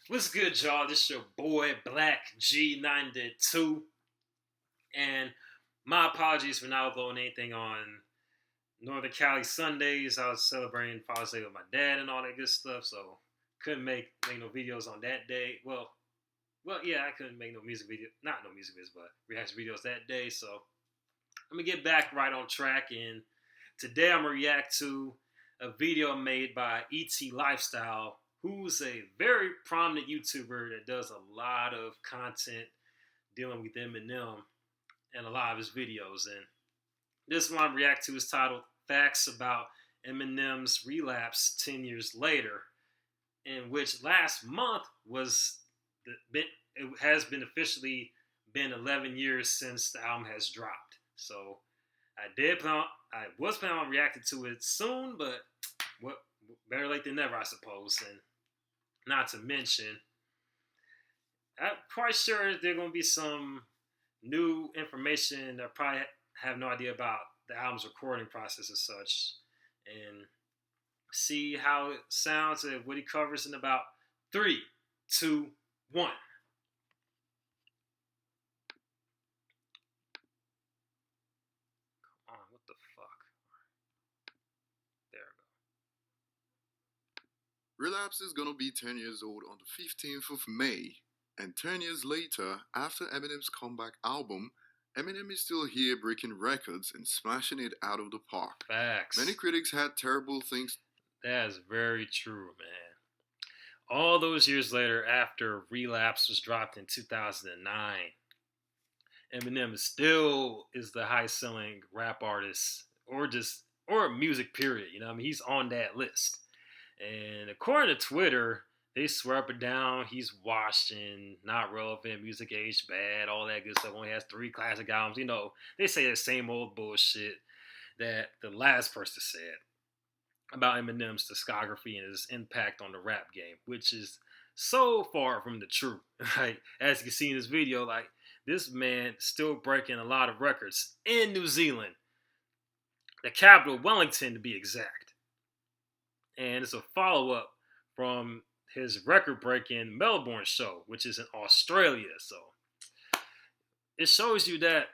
What's good, y'all? This your boy Black G92, and my apologies for not uploading anything on Northern Cali Sundays. I was celebrating Father's Day with my dad and all that good stuff, so couldn't make no videos on that day. Yeah, I couldn't make no music video, not no music videos, but reaction videos that day. So let me get back right on track, and today I'm gonna react to a video made by ET Lifestyle, who's a very prominent YouTuber that does a lot of content dealing with Eminem and a lot of his videos. And this one I'm reacting to is titled "Facts About Eminem's Relapse 10 Years Later," in which last month it has been officially been 11 years since the album has dropped. So I was planning on reacting to it soon, but what better late than never, I suppose. And not to mention, I'm quite sure there's gonna be some new information that I probably have no idea about the album's recording process as such, and see how it sounds and what he covers in about three, two, one. Come on, what the fuck? There we Relapse is gonna be 10 years old on the 15th of May, and 10 years later, after Eminem's comeback album, Eminem is still here breaking records and smashing it out of the park. go. Facts. Many critics had terrible things. That is very true, man. All those years later, after Relapse was dropped in 2009, Eminem is the highest selling rap artist or music period. You know, I mean, he's on that list. And according to Twitter, they swear up and down he's washed and not relevant, music aged bad, all that good stuff. Only has 3 classic albums. You know, they say the same old bullshit that the last person said about Eminem's discography and his impact on the rap game, which is so far from the truth. Like, as you can see in this video, like, this man still breaking a lot of records in New Zealand, the capital, Wellington to be exact. And it's a follow up from his record breaking Melbourne show, which is in Australia. So it shows you that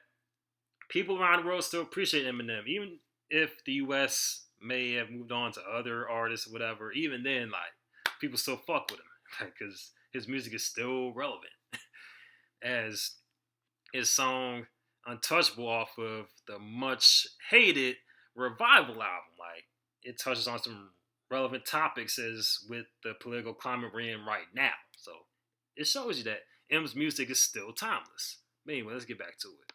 people around the world still appreciate Eminem, even if the US may have moved on to other artists or whatever. Even then, like, people still fuck with him, because his music is still relevant. As his song Untouchable off of the much hated Revival album, like, it touches on some relevant topics as with the political climate we're in right now. So it shows you that M's music is still timeless. But anyway, let's get back to it.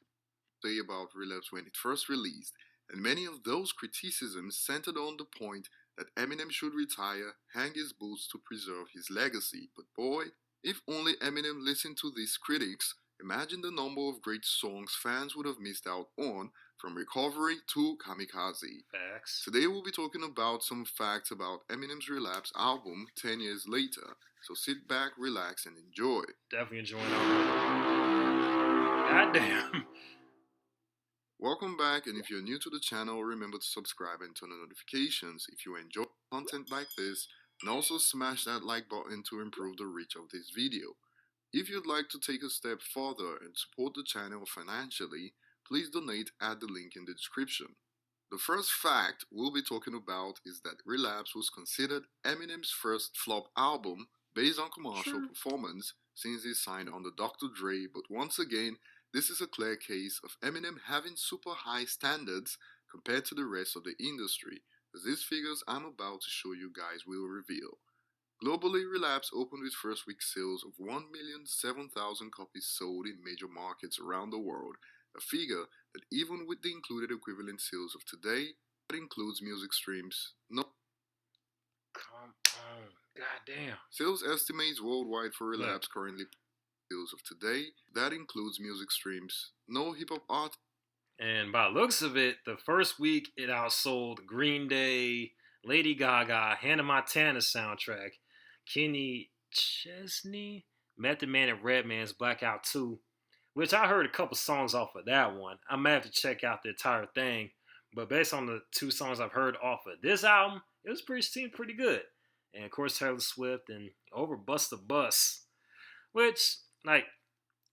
Say about Relapse when it first released, and many of those criticisms centered on the point that Eminem should retire, hang his boots to preserve his legacy. But boy, if only Eminem listened to these critics, imagine the number of great songs fans would have missed out on, from Recovery to Kamikaze. Facts. Today we'll be talking about some facts about Eminem's Relapse album 10 years later. So sit back, relax, and enjoy. Definitely enjoying already. Goddamn. Welcome back, and if you're new to the channel, remember to subscribe and turn on notifications if you enjoy content like this, and also smash that like button to improve the reach of this video. If you'd like to take a step further and support the channel financially, please donate at the link in the description. The first fact we'll be talking about is that Relapse was considered Eminem's first flop album based on commercial performance since he signed under Dr. Dre, but once again, this is a clear case of Eminem having super high standards compared to the rest of the industry, as these figures I'm about to show you guys will reveal. Globally, Relapse opened with first week sales of 1,007,000 copies sold in major markets around the world, a figure that even with the included equivalent sales of today, that includes music streams, no. Come on. Goddamn. Sales estimates worldwide for Relapse currently sales of today, that includes music streams, no hip hop art. And by the looks of it, the first week it outsold Green Day, Lady Gaga, Hannah Montana soundtrack, Kenny Chesney, Method Man, and Redman's Blackout 2, which I heard a couple songs off of that one. I might have to check out the entire thing, but based on the 2 songs I've heard off of this album, it seemed pretty good. and of course Taylor Swift and over Bust the Bus, which like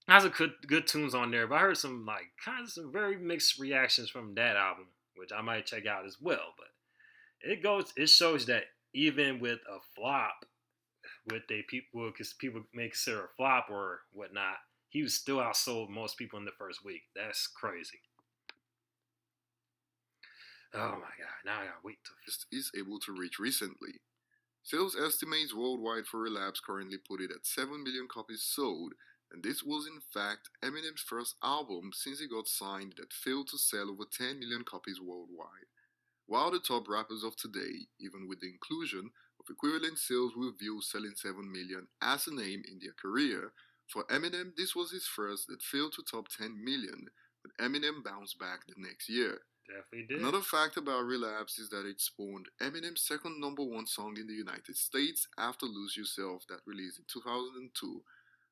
has a good tunes on there. But I heard some like kind of some very mixed reactions from that album, which I might check out as well. But it shows that even with a flop, what they people because people may consider a flop or whatnot, he was still outsold most people in the first week. That's crazy. Oh my god! Now I gotta wait till. Is able to reach recently. Sales estimates worldwide for Relapse currently put it at 7 million copies sold, and this was in fact Eminem's first album since he got signed that failed to sell over 10 million copies worldwide. While the top rappers of today, even with the inclusion of equivalent sales with Views selling 7 million as a name in their career, for Eminem this was his first that failed to top 10 million, but Eminem bounced back the next year. Definitely did. Another fact about Relapse is that it spawned Eminem's second number one song in the United States after Lose Yourself that released in 2002,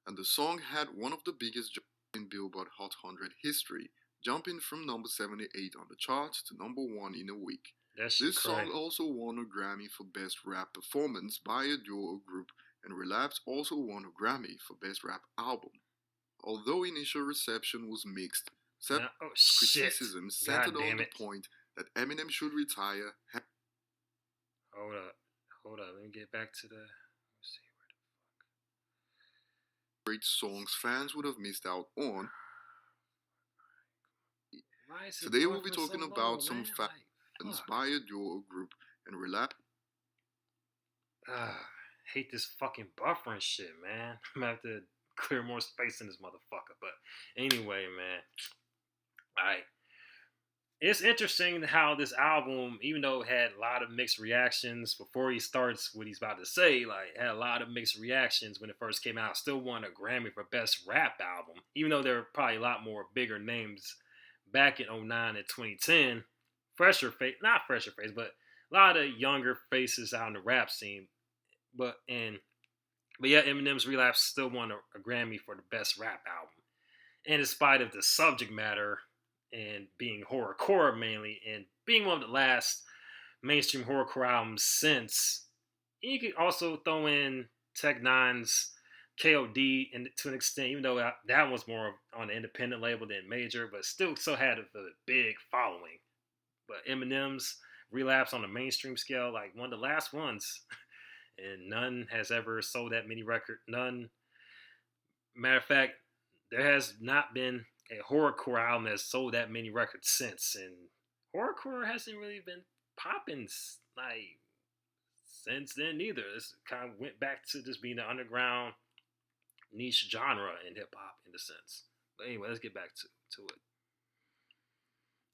and the song had one of the biggest jumps in Billboard Hot 100 history, jumping from number 78 on the charts to number 1 in a week. That shit This crazy. song also won a Grammy for Best Rap Performance by a duo or group, and Relapse also won a Grammy for Best Rap Album. Although initial reception was mixed, several Oh shit! criticisms God centered on damn the it! point that Eminem should retire. Hold up, hold up. Let me get back to the. Let's see. Great songs fans would have missed out on. Why is it Today we'll be buffering so talking low, about some man? fans Like, fuck. by a duo or group and Relapse. Hate this fucking buffering shit, man. I'm gonna have to clear more space in this motherfucker. But anyway, man. Alright. It's interesting how this album, even though it had a lot of mixed reactions before he starts what he's about to say, like had a lot of mixed reactions when it first came out, still won a Grammy for Best Rap Album, even though there were probably a lot more bigger names back in '09 and 2010. Not fresher face, but a lot of younger faces out in the rap scene. But and but yeah, Eminem's Relapse still won a Grammy for the Best Rap Album, and in spite of the subject matter and being horrorcore mainly, and being one of the last mainstream horrorcore albums since. And you could also throw in Tech Nine's KOD to an extent, even though that was more on the independent label than major, but still had a big following. But Eminem's Relapse on the mainstream scale, like one of the last ones, and none has ever sold that many records. None. Matter of fact, there has not been a horrorcore album that's sold that many records since, and horrorcore hasn't really been popping like since then either. This kind of went back to just being an underground niche genre in hip hop in a sense. But anyway, let's get back to it.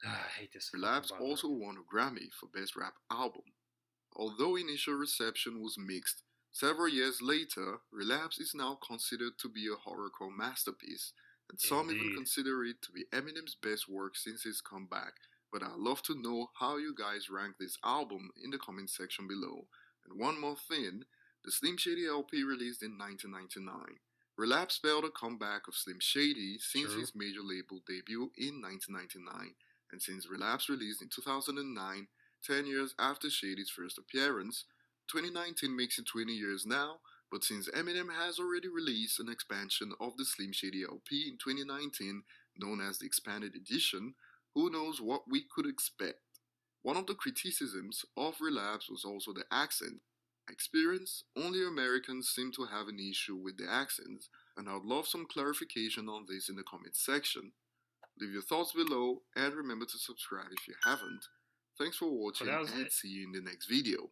I hate this. Relapse also won a Grammy for Best Rap Album. Although initial reception was mixed, several years later, Relapse is now considered to be a horrorcore masterpiece, and some even consider it to be Eminem's best work since his comeback. But I'd love to know how you guys rank this album in the comment section below. And one more thing, the Slim Shady LP released in 1999. Relapse spelled a comeback of Slim Shady since his major label debut in 1999, and since Relapse released in 2009, 10 years after Shady's first appearance. 2019 makes it 20 years now, but since Eminem has already released an expansion of the Slim Shady LP in 2019, known as the Expanded Edition, who knows what we could expect. One of the criticisms of Relapse was also the accent. My experience, only Americans seem to have an issue with the accents, and I'd love some clarification on this in the comment section. Leave your thoughts below, and remember to subscribe if you haven't. Thanks for watching, and see you in the next video.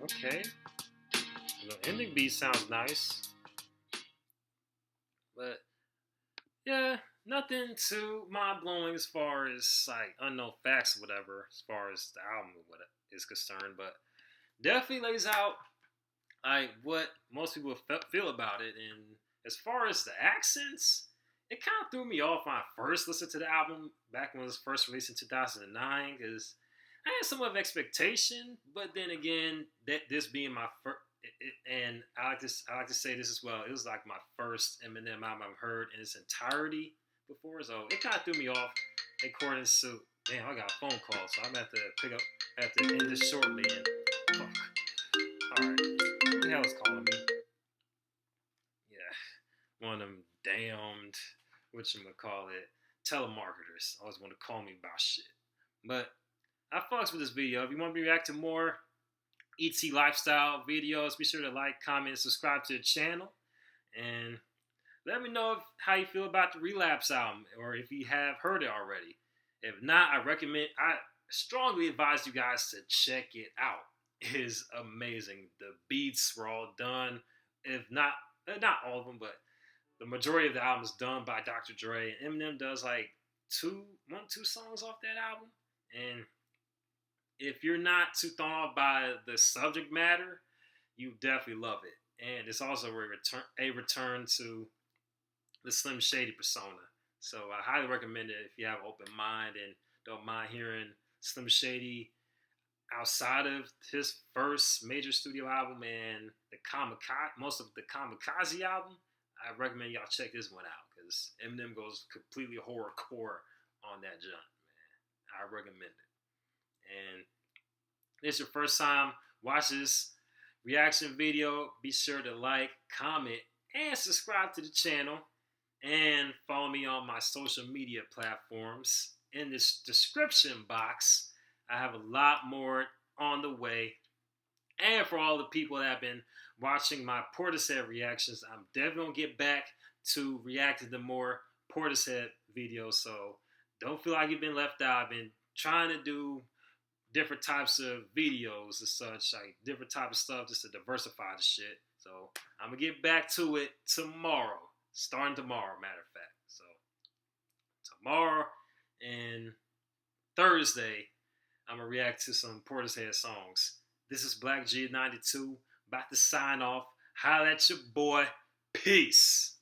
Okay. The ending beat sounds nice. But, yeah, nothing too mind-blowing as far as, like, unknown facts or whatever, as far as the album is concerned. But definitely lays out, like, what most people feel about it. And as far as the accents, it kind of threw me off when I first listened to the album back when it was first released in 2009, because I had some of expectation, but then again, that this being my first, and I like to say this as well. It was like my first Eminem album I've heard in its entirety before, so it kind of threw me off. According to Damn, I got a phone call, so I'm gonna have to pick up. I have to end this shortly. And fuck. All right. Who the hell is calling me? Yeah, one of them damned whatchamacallit telemarketers always want to call me about shit. But I fucks with this video. If you want me to react to more ET lifestyle videos, be sure to like, comment, and subscribe to the channel. And let me know how you feel about the Relapse album, or if you have heard it already. If not, I strongly advise you guys to check it out. It is amazing. The beats were all done, if not all of them, but the majority of the album is done by Dr. Dre. And Eminem does like two songs off that album. And if you're not too thrown off by the subject matter, you definitely love it. And it's also a return to the Slim Shady persona. So I highly recommend it if you have an open mind and don't mind hearing Slim Shady outside of his first major studio album and most of the Kamikaze album. I recommend y'all check this one out because Eminem goes completely horrorcore on that jump, man. I recommend it. And if it's your first time watch this reaction video, be sure to like, comment, and subscribe to the channel. And follow me on my social media platforms. In this description box, I have a lot more on the way. And for all the people that have been watching my Portishead reactions, I'm definitely going to get back to reacting to more Portishead videos. So don't feel like you've been left out. I've been trying to do different types of videos and such, like different type of stuff just to diversify the shit. So I'm going to get back to it tomorrow. Starting tomorrow, matter of fact. So tomorrow and Thursday, I'm gonna react to some Portishead songs. This is Black G92, about to sign off. Holla at your boy. Peace.